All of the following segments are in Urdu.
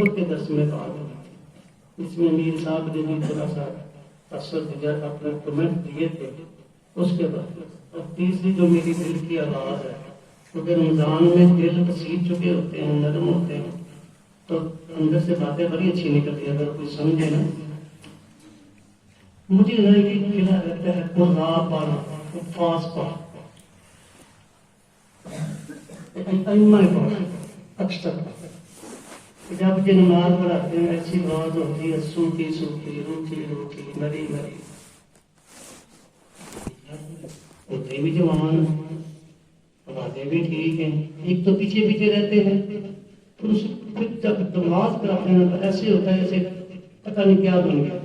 خود کے درس میں کہا گیا، اس میں میر صاحب نے بھی تھوڑا سا اثر دیا، اپنے کمنٹ دیے تھے اس کے بعد۔ اور تیسری جو میری دل کی آواز ہے، کیونکہ رمضان میں دل پسیج چکے ہوتے ہیں، نرم ہوتے ہیں، تو اندر سے باتیں بڑی اچھی نکلتی ہیں اگر کوئی سمجھے نا۔ مجھے نہیں کھلا رہتا ہے قرآن پڑھنا، حفاظ پڑھ، اکثر جب یہ نماز پڑھاتے ہیں ایسی بات ہوتی ہے سوکھی سوکھی، روکھی روکھی، مری مری، ہوتے بھی جوان، باتیں بھی ٹھیک ہیں، ایک تو پیچھے پیچھے رہتے ہیں، پھر جب نماز پڑھاتے ہیں تو ایسے ہوتا ہے جیسے پتہ نہیں کیا بن گیا،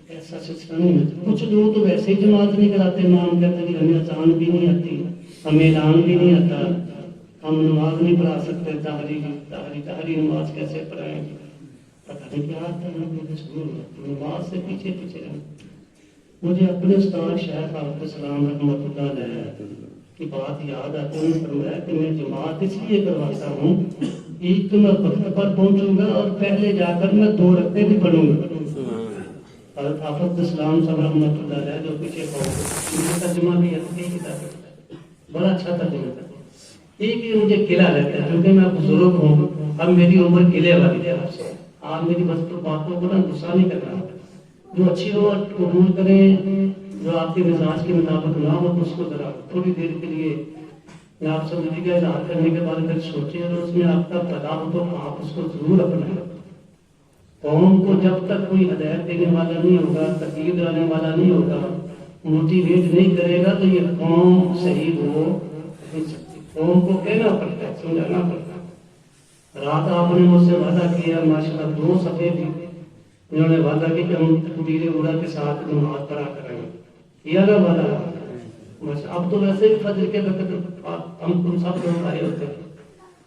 ایسا سلسلہ نہیں ہوتا۔ کچھ لوگ تو ویسے ہی جماعت نہیں کراتے، نام کہتے ہیں ہمیں اذان بھی نہیں آتی، ہمیں اعلان بھی نہیں آتا، ہم نماز نہیں پڑھا سکتے، تحری نماز کیسے پڑھائیں گے، پتہ نہیں کیا آتا ہے، نماز سے پیچھے پیچھے رہنا۔ مجھے اپنے استاد شیخ حافظ السلام رحمۃ اللہ علیہ کی بات یاد آتی ہے، فرمایا کہ میں جماعت اس لیے کرواتا ہوں، ایک تو میں وقت پر پہنچوں گا اور پہلے جا کر میں 2 رکعتیں بھی پڑھوں گا۔ حضرت حافظ السلام صاحب رحمۃ اللہ علیہ جو پیچھے پہنچ، ان کا ترجمہ بھی ہے، بڑا اچھا ترجمہ ہے۔ ایک یہ مجھے قلعہ رہتا ہے کیونکہ میں بزرگ ہوں، اب میری عمر قلعے والی ہے، آپ میری بس باتوں کو نا غصہ نہیں کرنا، جو اچھی ہو قبول کریں، جو آپ کے مزاج کے مطابق نہ ہو تو اس کو ذرا تھوڑی دیر کے لیے میں آپ سب کا اظہار کرنے کے بعد پھر سوچیں، اگر اس میں آپ کا بھلا ہو تو آپ اس کو ضرور اپنائیں۔ قوم کو جب تک کوئی ہدایت دینے والا نہیں ہوگا، ترغیب لانے والا نہیں ہوگا، موٹیویٹ نہیں کرے گا تو یہ قوم صحیح ہو نہیں سکتی۔ قوم کو کہنا پڑتا ہے، سمجھانا پڑتا ہے۔ رات آپ نے مجھ سے وعدہ کیا، ماشاءاللہ 2 صفحے بھی انہوں نے وعدہ کیا کہ ہم تکبیر اولیٰ کے ساتھ نماز پڑھا کریں گے، کیا نا وعدہ؟ اب تو ویسے بھی فجر کے وقت ہم تم سب لوگ آئے ہوتے ہیں،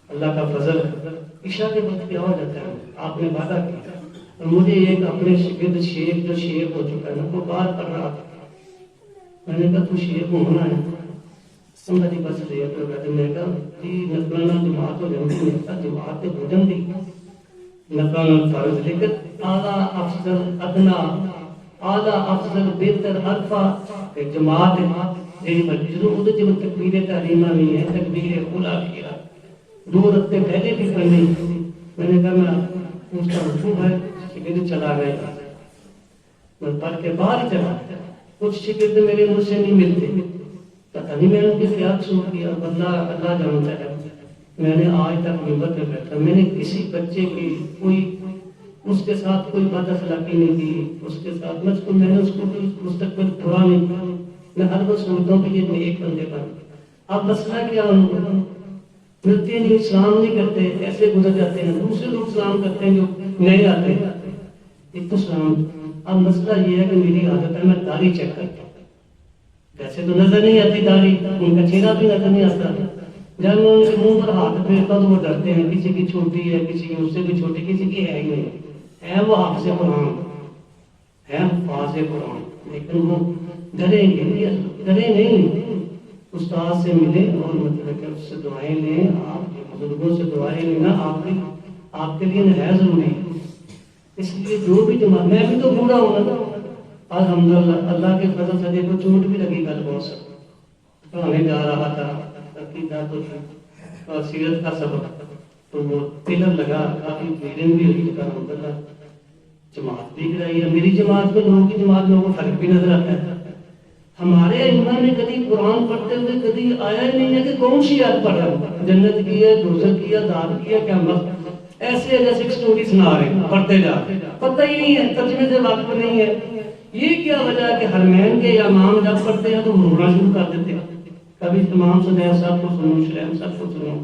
اللہ کا فضل ہے، عشاء کے وقت کیا ہو جاتا ہے، آپ نے وعدہ کیا۔ اور مجھے ایک اپنے شاگرد شیخ جو شیخ ہو چکا ہے نا، وہ بار پڑھ رہا تھا، میں نے کہا تو شیخ ہونا ہے، سمجھ بس دے تو میں کہا جی نقلانہ جماعت ہو جاتی ہے، جماعت ہو جاتی نقلانہ فرض، لیکن اعلیٰ افضل ادنا، اعلیٰ افضل بہتر الفا جماعت ہے جی ضرور وہ جب تکبیر تحریمہ نہیں ہے، تکبیر اولیٰ کیا 2 رکعتیں پہلے بھی پڑھی، میں نے کہا میں پوچھتا ہوں تو ہے شکر چلا گیا، میں پڑھ کے باہر ہی چلا گیا، کچھ شکر میرے مجھ سے نہیں ملتے، پتہ نہیں میں نے ان کے کیا قصور کیا، اللہ جانتا ہے۔ میں نے آج تک ممبر پہ بیٹھا، میں نے کسی بچے کی کوئی اس کے ساتھ کوئی بد اخلاقی نہیں کی، اس کے ساتھ میں نے اس کو مستقبل برا نہیں کیا، میں ہر وقت سوچتا ہوں کہ یہ نیک بندے بن، اب مسئلہ کیا ان کو ملتے نہیں، اسلام نہیں کرتے، ایسے گزر جاتے ہیں، دوسرے لوگ اسلام کرتے ہیں جو نئے آتے ہیں، ایک تو اسلام۔ اب مسئلہ یہ ہے کہ میری عادت ہے میں داڑھی چیک کرتا ہوں، ویسے تو نظر نہیں آتی داڑھی، ان کا چہرہ بھی نظر نہیں آتا، جب میں ان کے منہ پر ہاتھ پھیرتا تو وہ ڈرتے ہیں، کسی کی چھوٹی ہے، کسی کی اس سے بھی چھوٹی، کسی کی ہے ہی نہیں، ہے وہ حافظ قرآن، ہے حفاظ قرآن، لیکن وہ ڈریں گے نہیں، استاد سے ملیں اور مطلب کہ اس سے دعائیں لیں، آپ کے بزرگوں سے دعائیں لینا آپ کے لیے ہے ضروری۔ اس لیے جو بھی جماعت، میں بھی تو بوڑھا ہوں نا، الحمدللہ اللہ کے فضل سے دیکھو چوٹ بھی لگی کل بہت سب پڑھانے جا رہا تھا، عقیدہ تو سیرت کا سبق تو وہ پلر لگا، کافی بھیڑیں بھی ہوئی، الحمدللہ جماعت بھی گرائی ہے، میری جماعت کو لوگوں کی جماعت میں وہ فرق بھی نظر آتا ہے۔ ہمارے ائمہ نے کبھی قرآن پڑھتے ہوئے کبھی آیا ہی نہیں ہے کہ کون سی آیت پڑھ رہا ہے، جنت کی ہے، دوزخ کی ہے، عذاب کی ہے، قیامت، ایسے جیسے ایک سٹوری سنا رہے ہیں، پڑھتے جا رہے ہیں، پتہ ہی نہیں ہے، ترجمے سے واقف نہیں ہے۔ یہ کیا وجہ ہے کہ حرمین کے امام جب پڑھتے ہیں تو رونا شروع کر دیتے ہیں، کبھی امام سنیہ صاحب کو سنو، شلیم صاحب کو سنو،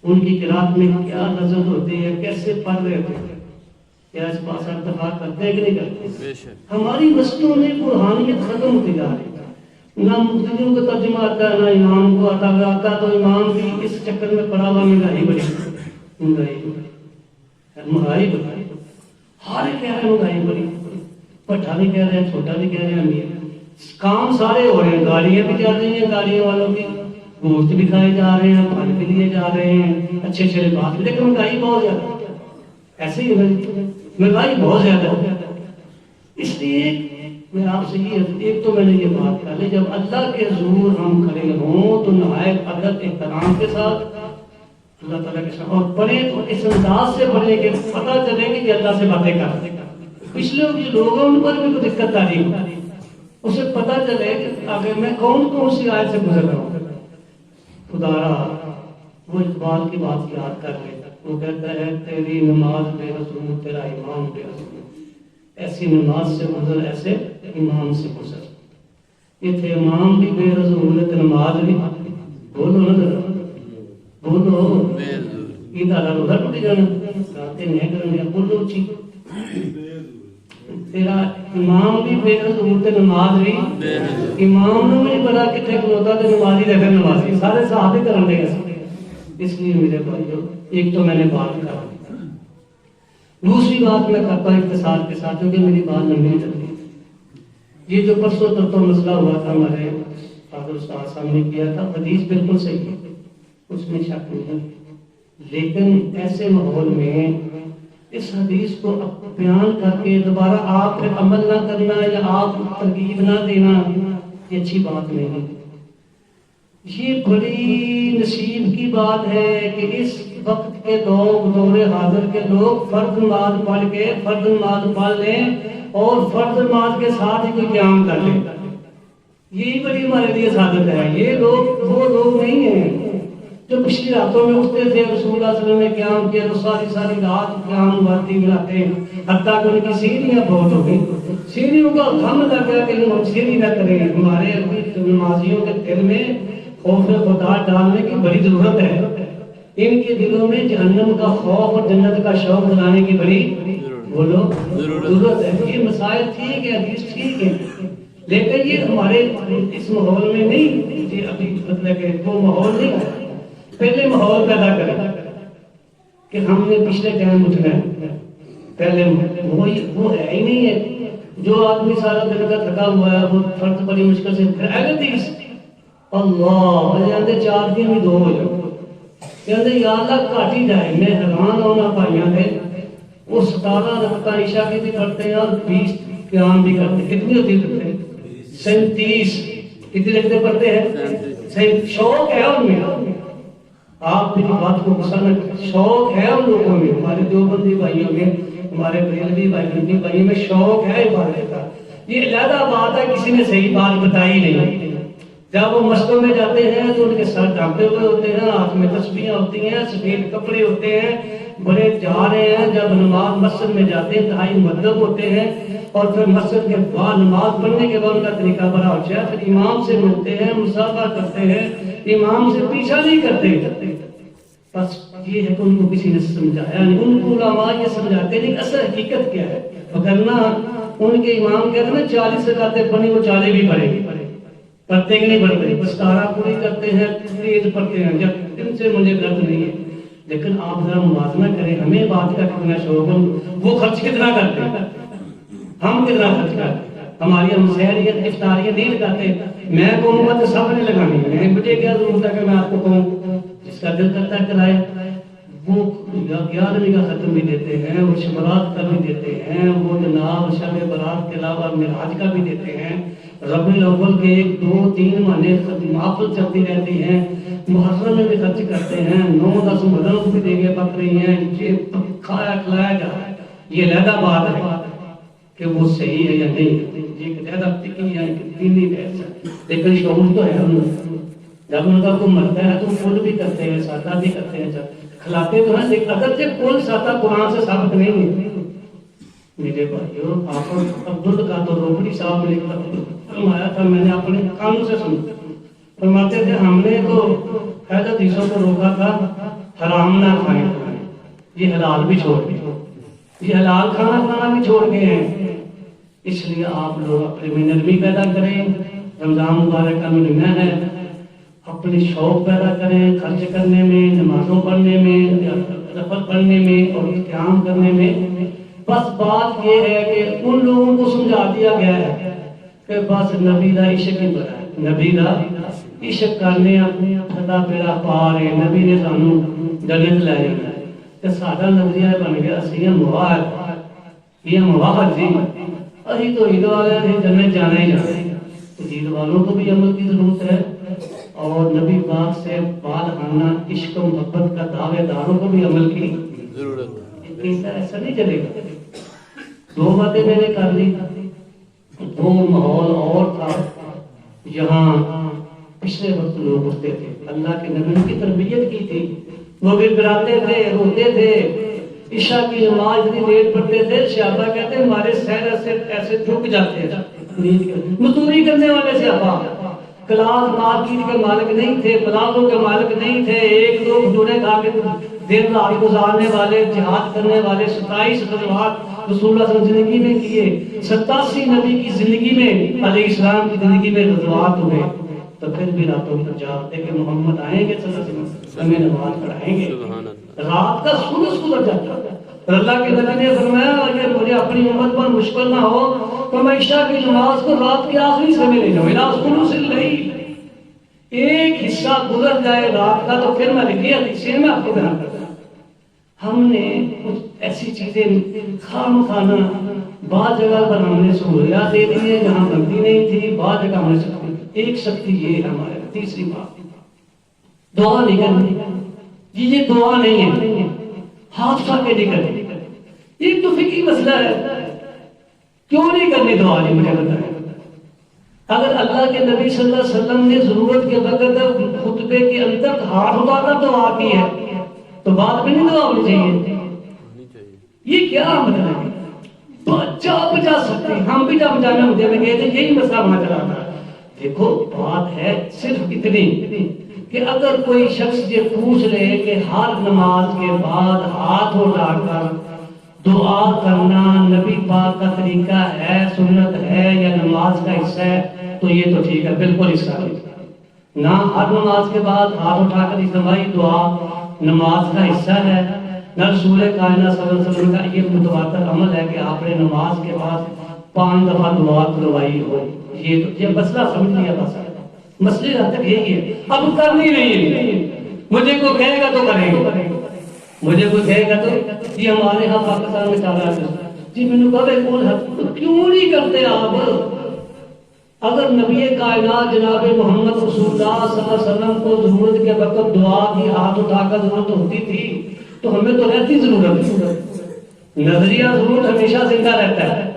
ان کی قرات میں کیا لذت ہوتی ہے، کیسے پڑھ رہے ہوتے ہیں، کیا اس بات سے اتفاق کرتے ہیں کہ نہیں کرتے؟ ہماری وسطوں میں روحانیت ختم ہوتی جا رہی ہے، نہ مقتدیوں کو ترجمہ آتا ہے، نہ امام کو آتا تو امام بھی اس چکر میں پڑا ہوا مہنگائی بڑی، ہر کہہ رہے مہنگائی بڑی، بڑا بھی کہہ رہے ہیں، چھوٹا بھی کہہ رہے ہیں، امیر کام سارے ہو رہے ہیں، گاڑیاں بھی چل رہی ہیں، گاڑیوں والوں کی گوشت بھی کھائے جا رہے ہیں، پھل بھی لیے جا رہے ہیں، اچھے اچھے لباس، لیکن مہنگائی بہت زیادہ، ایسے ہی مہنگائی بہت زیادہ ہے. اس لیے میں آپ سے ایک تو میں نے یہ بات کر لی، جب اللہ کے حضور ہم کھڑے ہوں تو نہایت ادب احترام کے ساتھ اللہ تعالیٰ کے ساتھ، اور پڑھیں تو اس انداز سے پڑھیں کہ پتہ چلے کہ اللہ سے باتیں کرتے. پچھلے جو لوگ ہیں ان پر بھی کوئی دقت آ رہی ہے، اسے پتہ چلے کہ آگے میں کون کون سی آیت سے گزر رہا ہوں. خدا را وہ اقبال کی بات یاد کر لے، وہ کہتا ہے تیری نماز بے رسول تیرا امام بے رسول، ایسی نماز سے گزر ایسے امام سے گزر. یہ تھے امام بھی بے رسول ہے، نماز بھی بولو نا ذرا بولو، یہ دادا روزہ ٹوٹ جانا گاتے نہیں کرنے بولو چی. تیرا امام بھی بے رسول تے نماز بھی امام نے نہیں پتا کتنے کھلوتا تے نمازی دے پھر نمازی سارے صحابہ کرن دے. اس لیے میرے بھائیو ایک تو میں نے بات کر دوسری بات میں کرتا ہوں اختصار کے ساتھ کیونکہ میری بات لمبی چلتی. یہ جو پرسوں ترتوں مسئلہ ہوا تھا ہمارے فاضل استاد صاحب نے کیا تھا، حدیث بالکل صحیح ہے، اس میں شک نہیں ہے، لیکن ایسے ماحول میں اس حدیث کو بیان کر کے دوبارہ آپ پہ عمل نہ کرنا یا آپ ترغیب نہ دینا یہ اچھی بات نہیں ہے. یہ بڑی نصیب کی بات ہے کہ اس وقت کے لوگ دور حاضر کے لوگ فرض نماز پڑھ کے فرض نماز پڑھ لیں اور فرض نماز کے ساتھ ہی کوئی قیام کر لیں. یہی بڑی ہمارے لیے سعادت ہے. یہ لوگ وہ لوگ نہیں ہیں جو پچھلی راتوں میں اٹھتے تھے، رسول اللہ صلی اللہ علیہ وسلم نے قیام کیا تو ساری ساری رات قیام ورتی ملاتے ہیں، حتیٰ کہ ان کی سیڑھیاں بہت ہو گئی، سیڑھیوں کا غم لگ گیا کہ ہم سیڑھی نہ کریں. ہمارے نمازیوں کے دل میں خوف خدا ڈالنے کی بڑی ضرورت ہے. ان کے دلوں میں جہنم کا خوف اور جنت کا شوق دلانے کی بڑی بولو ضرورت ہے. یہ مسائل ٹھیک ہے، حدیث ٹھیک ہے، لیکن یہ ہمارے اس ماحول میں نہیں. یہ ابھی مطلب کہ وہ ماحول نہیں ہے. پہلے ماحول پیدا کریں کہ ہم نے پچھلے ٹائم اٹھنا ہے. پہلے وہ ہے ہی نہیں ہے. جو آدمی سارا دن کا تھکا ہوا ہے وہ فرض بڑی مشکل سے پھر احادیث اللہ جاندے 4 دن بھی 2 ہو جائے کہتے یا اللہ کاٹ ہی جائے. میں حیران ہونا پائیاں تھے وہ 17 رکعتیں عشاء کی بھی پڑھتے ہیں اور 20 قیام بھی کرتے ہیں. کتنی ہوتی ہے؟ 37. کتنی رکعتیں پڑھتے ہیں؟ شوق ہے ان میں. آپ میری بات کو غصہ نہ کریں، شوق ہے ان لوگوں میں، ہمارے دیوبندی بھائیوں میں، ہمارے بریلوی بھائیوں میں شوق ہے عبادت کا. یہ علیحدہ بات ہے، کسی نے صحیح بات بتائی نہیں. جب وہ مسجدوں میں جاتے ہیں تو ان کے سر ڈھانپے ہوئے ہوتے ہیں، ہاتھ میں تسبیحیں ہوتی ہیں، سفید کپڑے ہوتے ہیں، بڑے جا رہے ہیں. جب نماز مسجد میں جاتے ہیں انتہائی مدب ہوتے ہیں، اور پھر مسجد کے بعد نماز پڑھنے کے بعد ان کا طریقہ بڑا اچھا ہے. پھر امام سے ملتے ہیں، مصافحہ کرتے ہیں، امام سے پیچھا نہیں کرتے. بس یہ ہے کہ ان کو کسی نے سمجھایا نہیں. ان کو علماء یہ سمجھاتے نہیں اصل حقیقت کیا ہے. وگرنہ ان کے امام کہتے ہیں 40 رکعتیں پڑھی وہ 40 بھی پڑھے گی. پڑھتے کہ نہیں پڑھتے؟ بس تارا پوری کرتے ہیں، تیز پڑھتے ہیں. جب ان سے مجھے غلط نہیں ہے، لیکن آپ ذرا موازنہ کریں. ہمیں بات کا کتنا شوق ہے، وہ خرچ کتنا کرتے ہیں، ہم کتنا خرچ کرتے ہیں. ہماری ہم سحریت افطاریاں نہیں لگاتے. میں کہوں گا تو سب نے لگانی ہے، مجھے کیا ضرورت ہے کہ میں آپ کو کہوں. جس کا دل کرتا ہے کرائے. وہ 11ویں کا ختم بھی دیتے ہیں، وہ شمرات کا بھی دیتے ہیں، وہ جناب شب برات کے علاوہ معراج کا بھی دیتے ہیں. ربیع الاول کے 1 2 3 مہینے محفل چلتی رہتی ہیں. محرم میں بھی خرچ کرتے ہیں. 9 10 محرم بھی دیگے پک رہی ہیں. یہ کھایا کھلایا جا رہا ہے. یہ علیحدہ بات ہے کہ وہ صحیح ہے یا نہیں. یہ علیحدہ فکری ہے کہ دینی بحث، لیکن شعور تو ہے. جب ان کا کوئی مرتا ہے تو فل بھی کرتے ہیں، سادہ بھی کرتے ہیں، کھلاتے تو ہیں. لیکن اگر یہ فل سادہ قرآن سے ثابت نہیں ہے. میرے بھائیو آپ عبد کا تو روبڑی صاحب نے فرمایا تھا، میں نے اپنے کانوں سے سنا. فرماتے تھے ہم نے تو حدیثوں کو روکا تھا حرام نہ کھائیں، یہ حلال بھی چھوڑ گئے، یہ حلال کھانا بھی چھوڑ گئے ہیں. اس لیے آپ لوگ اپنے میں نرمی پیدا کریں. رمضان مبارک کا مہینہ ہے، اپنے شوق پیدا کریں خرچ کرنے میں، نمازوں پڑھنے میں، نفل پڑھنے میں اور قیام کرنے میں. بس بات یہ ہے کہ ان لوگوں کو سمجھا دیا گیا ہے کہ بس نبی دا عشق ہی بڑا ہے، نبی دا عشق کرنے اپنا بیڑا پار ہے، نبی نے سانو جنت لے جانا ہے. کہ ساڈا نظریہ بن گیا سی مواحد، یہ مواحد جی ابھی تو عید والے نے جنت جانا ہی جانا ہے، تو عید والوں کو بھی عمل کی ضرورت ہے، اور نبی پاک سے بال آنا عشق و محبت کا دعوے داروں کو بھی عمل کی ضرورت ہے۔ ایسا نہیں چلے گا۔ دو باتیں میں نے کر لی، وہ ماحول اور تھا یہاں پچھلے وقت لوگ ہوتے تھے، اللہ کے نبی کی تربیت کی تھی، وہ بھی گراتے تھے، روتے تھے، عشاء کی نماز اتنی لیٹ پڑھتے تھے، صحابہ کہتے ہیں ہمارے سر ایسے جھک جاتے تھے، مزدوری کرنے والے صحابہ، کلاس مارکیٹ کے مالک نہیں تھے، پلازوں کے مالک نہیں تھے، ایک دو بھٹورے کھا کے دن رات گزارنے والے، جہاد کرنے والے، 27 غزوات رسول اللہ صلی اللہ علیہ وسلم زندگی میں کیے، 87 نبی کی زندگی میں، علیہ السلام کی زندگی میں غزوات ہوئے، تو پھر بھی راتوں کو جاگتے کہ محمد آئیں گے صلی اللہ علیہ وسلم، ہمیں نماز پڑھائیں گے، رات کا سورج گزر جاتا ہے۔ اور اللہ کے نبی نے فرمایا اگر مجھے اپنی امت پر مشکل نہ ہو تو میں عشاء کی نماز کو رات کے آخری سے میں لے جاؤں، الا ثلث اللیل، ایک حصہ گزر جائے رات کا تو پھر میں لکھی حدیثیں میں آپ کو بیان کرتا ہوں۔ ہم نے کچھ ایسی چیزیں خام خانہ بعض جگہ پر ہم نے سہولیات دے دی ہیں جہاں بنتی نہیں تھی، بعض جگہ ہم نے سکتی، ایک سکتی یہ ہے ہمارے، تیسری بات دعا نہیں کرنی، یہ دعا نہیں ہے، ہاتھ اٹھا کے نہیں کرنی، یہ تو فقہی مسئلہ ہے، کیوں نہیں کرنی دعا؟ نہیں مجھے بتائیں، اگر اللہ کے نبی صلی اللہ علیہ وسلم نے ضرورت کے وقت خطبے کے اندر ہاتھ اٹھا کر دعا کی ہے تو بعد میں نہیں دعا ہونی چاہیے؟ یہ کیا مطلب ہے؟ بچا سکتے ہم بھی جب جامعہ مدینہ میں گئے تھے یہی مسئلہ وہاں چلا تھا۔ دیکھو بات ہے صرف اتنی کہ اگر کوئی شخص یہ پوچھ لے کہ ہر نماز کے بعد ہاتھ اٹھا کر دعا کرنا نبی پاک کا طریقہ ہے، سنت ہے یا نماز کا حصہ ہے، تو یہ تو ٹھیک ہے، بالکل حصہ نہ ہر نماز کے بعد ہاتھ اٹھا کر اجتماعی دعا نماز کا حصہ ہے، نہ رسول کائنات صلی اللہ علیہ وسلم کا یہ متواتر عمل ہے کہ آپ نے نماز کے بعد 5 دفعہ دعا کروائی ہو، یہ مسئلہ سمجھ لیا بس، مسئلے حد تک یہی ہے، اب کرنی نہیں ہے، مجھے کوئی کہے گا تو کریں گے، مجھے کوئی کہے گا تو یہ ہمارے ہاں پاکستان میں چل رہا ہے جی، میں نے کہا کون ہے تو کیوں نہیں کرتے آپ؟ اگر نبی کائنات جناب محمد رسول اللہ صلی اللہ علیہ وسلم کو ضرورت کے وقت دعا کی ہاتھ اٹھا کر ضرورت ہوتی تھی تو ہمیں تو رہتی ضرورت، نظریہ ضرورت ہمیشہ زندہ رہتا ہے،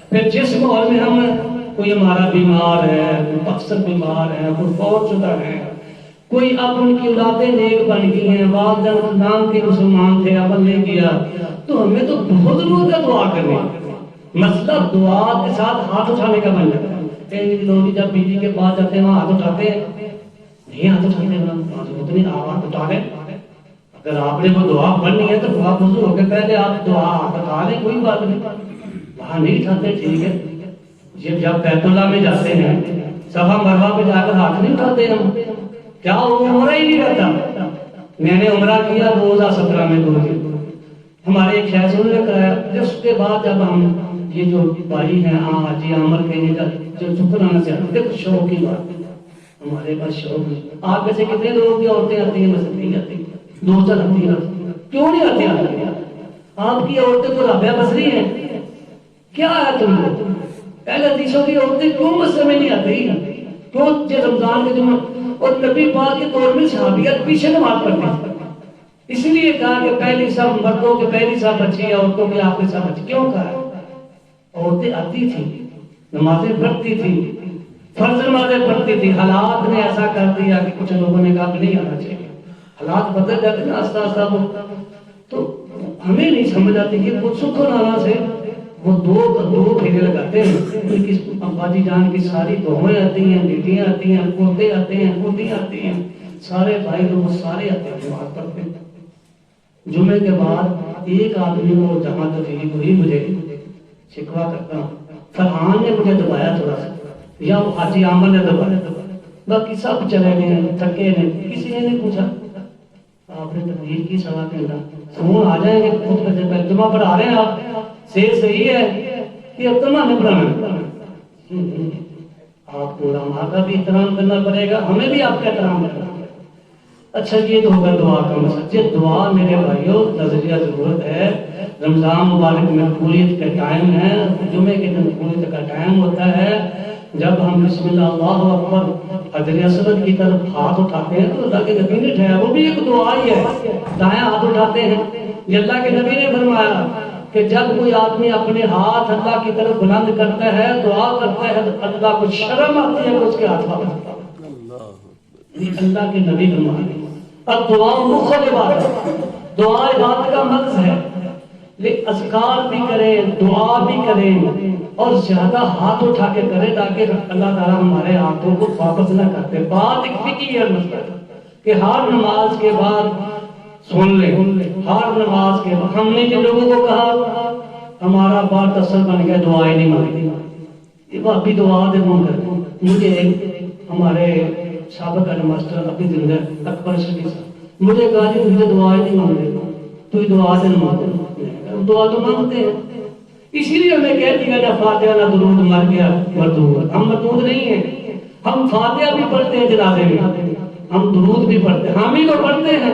پھر جس ماحول میں ہم کوئی ہمارا بیمار ہے، کوئی اکثر بیمار ہے، کوئی فوت شدہ ہے، کوئی اب ان کی اولادیں نیک بن گئی ہیں، والدین نام کے مسلمان تھے عمل نہیں کیا، تو ہمیں تو بہت ضرورت ہے دعا کرنے، مسئلہ دعا کے ساتھ ہاتھ اٹھانے کا بن جاتا ہے۔ کئی لوگ جب بیوی کے پاس جاتے ہیں وہاں ہاتھ اٹھاتے ہیں، نہیں ہاتھ اٹھاتے ہیں، اتنی آواز اٹھا لیں، اگر آپ نے وہ دعا پڑھنی ہے تو آپ وضو ہو کے پہلے آپ دعا ہاتھ اٹھا لیں، کوئی بات نہیں، وہاں نہیں اٹھاتے ٹھیک ہے، جب بیت اللہ میں جاتے ہیں صفا مروہ پہ جا کر ہاتھ نہیں اٹھاتے ہم، کیا وہ عمرہ ہی نہیں رہتا؟ میں نے عمرہ کیا 2017 میں 2 دن، ہمارے ایک شہر سے نے کرایا، پھر اس کے بعد جب ہم یہ جو بھائی ہیں جی عمر کہنے کا جو شکرانہ سے دیکھو شوق کی بات، ہمارے پاس شوق ہے، آپ میں سے کتنے لوگوں کی عورتیں آتی ہیں؟ مسئلہ نہیں آتی، 2 آتی ہیں، کیوں نہیں آتی ہیں؟ آپ کی عورتیں تو رابعہ بصری ہیں، کیا ہے تم کو؟ پہلے حدیثوں کی عورتیں کیوں مسئلہ میں نہیں آتی؟ کیوں جو رمضان کے دن اور نبی پاک کے دور میں صحابیات پیچھے نماز پڑھتی تھی، اسی لیے کہا کہ پہلی صف مردوں کے پہلی صف بچی ہے، عورتوں کی آخری صف بچی، کیوں کہا؟ عورتیں آتی تھی، نمازیں پڑھتی تھی، فرض نمازیں پڑھتی تھی، حالات نے ایسا کر دیا کہ کچھ لوگوں نے کہا نہیں آنا چاہیے، حالات بدل جاتے نا آستہ آستہ، تو ہمیں نہیں سمجھ آتی کہ وہ شکرانہ سے وہ دو پھیرے لگاتے ہیں، ان کی ابا جی جان کی ساری بہویں آتی ہیں، بیٹیاں آتی ہیں، پوتے آتے ہیں، پوتیاں آتی ہیں، سارے بھائی لوگ سارے آتے ہیں، نماز پڑھتے ہیں۔ جمعے کے بعد ایک آدمی کو جہاں تفریح ہوئی مجھے شکوا کرتا ہوں، فرحان نے مجھے دبایا تھوڑا سا، یا وہ حاجی عامر نے دبایا، باقی سب چلے گئے تھکے ہیں، کسی نے نہیں پوچھا آپ نے تقریر کی سوا گھنٹہ، فون آ جائیں گے خود سے پہلے جمعہ پڑھا رہے ہیں آپ، صحیح ہے کہ اب تمہاں نے پڑھانا، آپ کو علماء کا بھی احترام کرنا پڑے گا، ہمیں بھی آپ کا احترام کرنا پڑے گا۔ اچھا یہ تو ہوگا دعا کا مسئلہ. یہ دعا میرے بھائیوں نظریہ ضرورت ہے. رمضان مبارک میں قبولیت کا ٹائم ہے, جمعے کے دن قبولیت کا ٹائم ہوتا ہے. جب ہم بسم اللہ اللہ اکبر حجر اسود کی طرف ہاتھ اٹھاتے ہیں تو اللہ کے نبی نے ٹھہرا, وہ بھی ایک دعا ہی ہے. دائیں ہاتھ اٹھاتے ہیں, یہ اللہ کے نبی نے فرمایا کہ جب کوئی آدمی اپنے ہاتھ اللہ کی طرف بلند کرتا ہے, دعا کرتا ہے, تو اللہ کو شرم آتی ہے کہ اس کے ہاتھ واپس. اللہ کے نبی فرماتے ہیں اب دعا مخل عبادت, دعا عبادت کا مقصد ہے. اذکار بھی کریں, دعا بھی کریں, اور زیادہ ہاتھ اٹھا کے کریں تاکہ اللہ تعالیٰ ہمارے ہاتھوں کو واپس نہ کرتے. بات ایک فقہی ہے مسئلہ کہ ہر نماز کے بعد سن لیں, ہر نماز کے بعد. ہم نے جن لوگوں کو کہا ہمارا بات اثر بن گیا دعائیں نہیں مانگی, یہ ابھی دعا دے منہ کر. مجھے ہمارے سابق ماسٹر ابھی زندہ اکبر شریف صاحب مجھے کہا جی مجھے دعائیں نہیں مانگتے, تو دعا دے مانگتے. دعا تو مانگتے ہیں, اسی لیے ہمیں کہہ دیا نہ فاتحہ نہ درود مر گیا مردود. ہم مردود نہیں ہیں, ہم فاتحہ بھی پڑھتے ہیں جنازے میں, ہم درود بھی پڑھتے ہیں. ہم ہی تو پڑھتے ہیں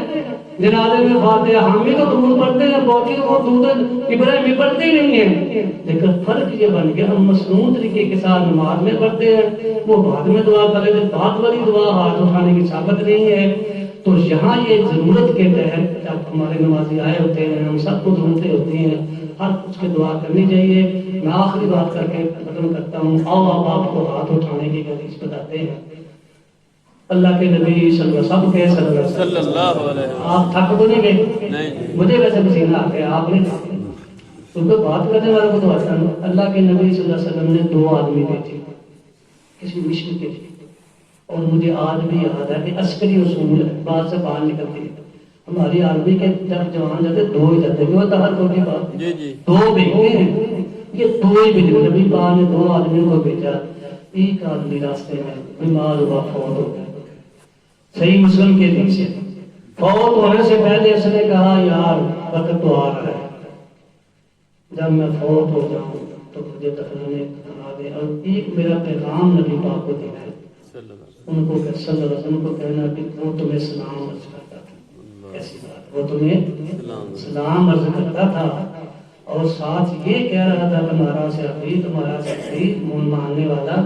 جنازے میں فاتحہ, ہم ہی تو درود پڑھتے ہیں. باقی وہ درود ابراہیمی پڑھتے ہی نہیں ہیں. لیکن فرق یہ بن گیا ہم مصنوع طریقے کے ساتھ نماز میں پڑھتے ہیں, وہ بعد میں دعا کریں. بات والی دعا ہاتھ اٹھانے کی ثابت نہیں ہے. تو یہاں یہ ضرورت کے تحت جب ہمارے نمازی آئے ہوتے ہیں, ہم سب کو ضرورتیں ہوتی ہیں, ہر کچھ کی دعا کرنی چاہیے. میں آخری بات کر کے ختم کرتا ہوں. آؤ آپ کو ہاتھ اٹھانے کی حدیث بتاتے ہیں. اللہ کے نبی صلی اللہ علیہ وسلم آپ تھک تو نہیں گئے؟ مجھے ویسے پسینہ آ گیا, آپ نے کیونکہ بات کرنے والے کو تو آتا ہے. اللہ کے نبی صلی اللہ علیہ وسلم نے 2 آدمی بھیجے کسی مشن کے لیے, اور مجھے آج بھی یاد ہے کہ عسکری اصول ہے, بعد سے باہر نکلتی ہے. ہماری آرمی کے جب جوان جاتے 2 ہی جاتے, جو ہوتا ہر کوئی کی بات 2 بھیجتے ہیں. یہ 2 ہی بھیجے. نبی پاک نے 2 آدمیوں کو بھیجا. ایک آدمی راستے میں بیمار ہوا, فوت ہو گیا. صحیح مسلم کے حدیث سے فوت ہونے سے پہلے اس نے کہا یار وقت تو آ رہا ہے, جب میں فوت ہو جاؤں تو مجھے دفنانے بنا دے. اور ایک میرا پیغام نبی پاک کو دینا ہے, ان کو صلی اللہ علیہ وسلم کو کہنا کہ وہ تمہیں سلام عرض کرتا تھا. ایسی بات, وہ تمہیں سلام عرض کرتا تھا, اور ساتھ یہ کہہ رہا تھا تمہارا سے حبیب, تمہارا سے حبیب ماننے والا,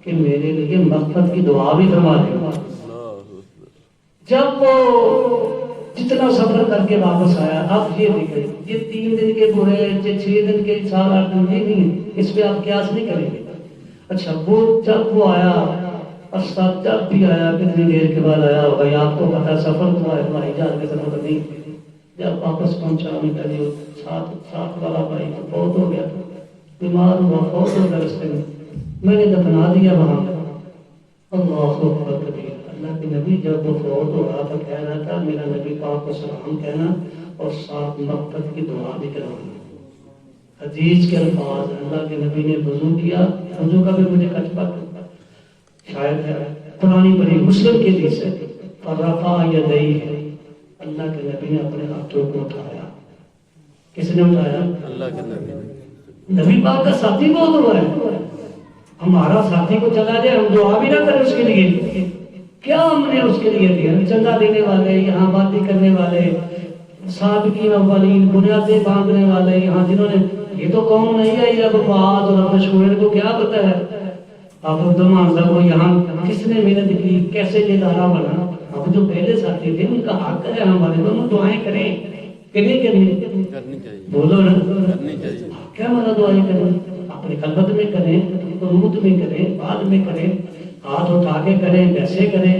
کہ میرے لیے مغفرت کی دعا بھی فرما دے. جب وہ جتنا سفر کر کے واپس آیا, اب یہ دیکھیں یہ 3 دن کے پورے 6 دن کے 7-8 دن یہ نہیں, اس پہ آپ قیاس نہیں کریں گے. اچھا وہ جب وہ آیا, اور سب جب بھی آیا کتنی دیر کے بعد آیا ہوگا, آپ کو پتا سفر تو ہے بھائی جان کے سفر نہیں. جب واپس پہنچا میں کہا ساتھ والا بھائی تو فوت ہو گیا, بیمار ہوا, فوت ہو گیا رستے میں نے دفنا دیا وہاں. اللہ اکبر کبیر. اللہ کے نبی جب وہ فوت ہو رہا تھا کہہ رہا تھا میرا نبی پاک کو سلام کہنا اور ساتھ مغفرت کی دعا بھی کروانا. حدیث کے الفاظ, اللہ کے نبی نے وضو کیا, وضو کا بھی مجھے کچھ بات شاید ہے پرانی بڑی مسلم کے حدیث ہے, فرفع یدیہ, اللہ کے نبی نے اپنے ہاتھوں کو اٹھایا. کس نے اٹھایا؟ اللہ کے نبی. نبی پاک کا ساتھی بہت ہوا ہے, ہمارا ساتھی کو چلا جائے ہم دعا بھی نہ کریں اس کے لیے, کیا ہم نے اس کے لیے دیا؟ چندہ دینے والے, یہاں باتیں کرنے والے, سابقین اولین, بنیادیں باندھنے والے, یہاں جنہوں نے یہ تو قوم نہیں ہے رب فؤاد اور رب شعیب کو کیا پتہ ہے. آپ عبدالمان صاحب کو یہاں کس نے محنت کی, کیسے یہ ادارہ بنا. اب جو پہلے ساتھی تھے ان کا حق ہے ہمارے پر, ہم دعائیں کریں کہ نہیں کرنی چاہیے, بولو نا کرنی چاہیے. کیا ہمارا دعائیں کریں, اپنے خلوت میں کریں, قنوت میں کریں, بعد میں کریں, ہاتھ اٹھا کے کریں, ویسے کریں.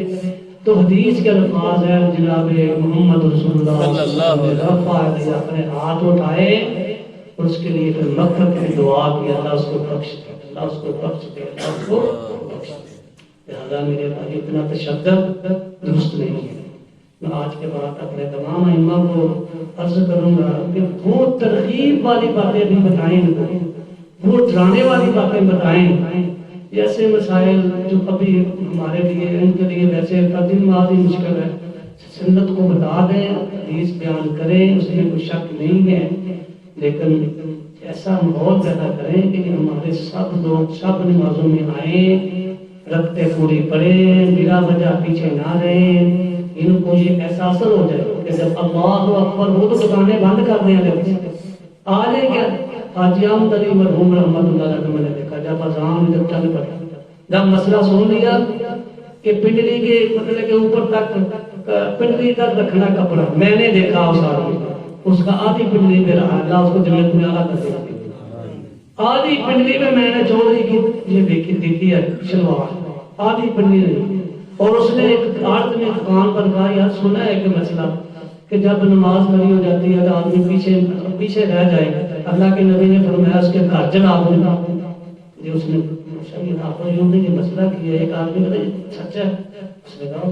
تو حدیث کے الفاظ ہے جناب محمد رسول اللہ صلی اللہ علیہ وسلم اپنے ہاتھ اٹھائے اور اس کے لیے پھر مغفرت کی دعا کی, اللہ اس کو بخش دے, اللہ اس کو بخش دے, اللہ اس کو بخش دے. لہٰذا میرے بھائی اتنا تشدد درست نہیں ہے. میں آج کے بعد اپنے تمام ائمہ کو عرض کروں گا کہ وہ ترغیب والی باتیں بھی بتائیں, وہ ڈرانے والی باتیں بتائیں. جیسے مسائل جو ابھی ہمارے لیے ان کے لیے ویسے قدیم ماضی مشکل ہے, سنت کو بتا دیں, حدیث بیان کریں, اس میں کوئی شک نہیں ہے, لیکن ایسا ماحول پیدا کریں کہ ہمارے سب لوگ سب نمازوں میں آئیں, رکھتے پوری پڑھیں, بلا وجہ پیچھے نہ رہیں, ان کو یہ احساس ہو جائے کہ جب اللہ اکبر ہو تو دکانیں بند کر دیں لوگ آ جائیں کیا حاجی احمد علی مرحوم رحمۃ اللہ علیہ میں نے دیکھا جب اذان جب چل پڑی جب مسئلہ سن لیا کہ پنڈلی کے مطلب کے اوپر تک پنڈلی تک رکھنا کپڑا میں نے دیکھا اس آدمی اس کا آدھی پنڈلی پہ رہا اللہ اس کو جنت میں اعلیٰ کر دے آدھی پنڈلی میں نے چودھری کی یہ دیکھی ہے شلوار آدھی پنڈلی نہیں اور اس نے ایک عورت نے دکان پر کہا یار سنا ہے کہ مسئلہ کہ جب نماز کھڑی ہو جاتی ہے تو آدمی پیچھے رہ جائے اللہ کے نبی نے فرمایا اس کے گھر جلا دو یہ اس نے یہ مسئلہ کیا ایک آدمی سچا ہے اس نے کہا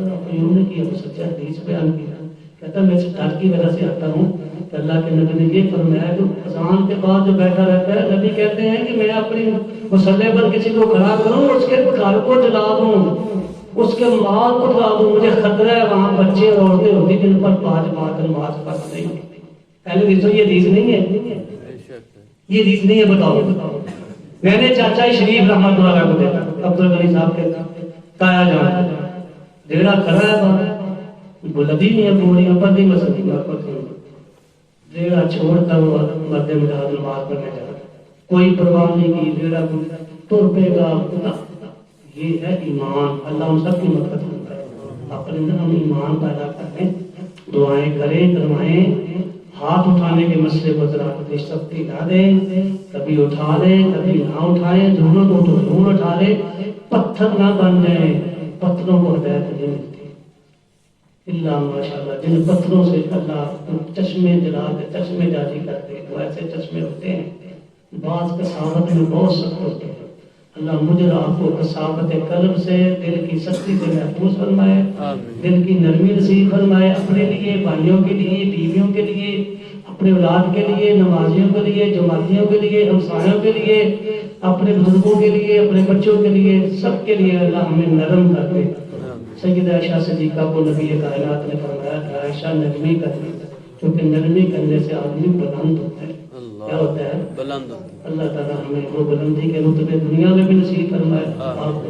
نے کیا سچا حدیث بیان کیا کہتا میں اس ڈر کی وجہ سے آتا ہوں کہ اللہ کے نبی نے یہ فرمایا کہ اذان کے بعد جو بیٹھا رہتا ہے نبی کہتے ہیں کہ میں اپنی مصلی پر کسی کو کھڑا کروں اس کے گھر کو جلا دوں اس کے مال کو جلا دوں مجھے خطرہ ہے وہاں بچے اور عورتیں ہوتی جن پر 5 ماہ نماز پڑھ نہیں ہوتی پہلے دیکھو یہ حدیث نہیں ہے یہ حدیث نہیں ہے بتاؤ میں نے چاچا شریف رحمۃ اللہ علیہ کو دیکھا عبد الغنی صاحب کے تایا جان ڈیڑا کھڑا ہے بلدی نہیں ہے بوڑیاں پر نہیں مسئلہ ڈیڑا چھوڑ کر وہ مرد مجاہد نماز پڑھنے جا کوئی پرواہ نہیں کی ڈیڑا تر پے گا یہ ہے ایمان اللہ ہم سب کی مدد کرتا ہے اپنے اندر ہم ایمان پیدا کریں دعائیں کریں کروائیں ہاتھ اٹھانے کے مسئلے کو ذرا سختی نہ دیں کبھی اٹھا لیں کبھی نہ اٹھائیں دونوں کو تو ضرور اٹھا لیں پتھر نہ بن جائیں پتھروں کو ہدایت نہیں ملتی اللہ ماشاءاللہ جن پتھروں سے اللہ چشمے جلا کے چشمے جاری کرتے وہ ایسے چشمے ہوتے ہیں بعض کساوت میں بہت سخت ہوتے ہیں اللہ مجھے آپ کو کساوت قلب سے دل کی سختی سے محفوظ فرمائے دل کی نرمی نصیب فرمائے اپنے لیے بھائیوں کے لیے بیویوں کے لیے اپنے اولاد کے لیے نمازیوں کے لیے جماعتیوں کے لیے ہمسایوں کے لیے اپنے بزرگوں کے لیے اپنے بچوں کے لیے سب کے لیے اللہ ہمیں نرم کر دے سیدہ عائشہ صدیقہ کو نبی کائنات نے فرمایا کہ عائشہ نرمی کرنے کیونکہ نرمی کرنے سے آدمی بلند ہوتا ہے کیا ہوتا ہے بلند اللہ تعالیٰ ہمیں وہ بلندی کے رتبے دنیا میں بھی نصیب فرمائے آپ کو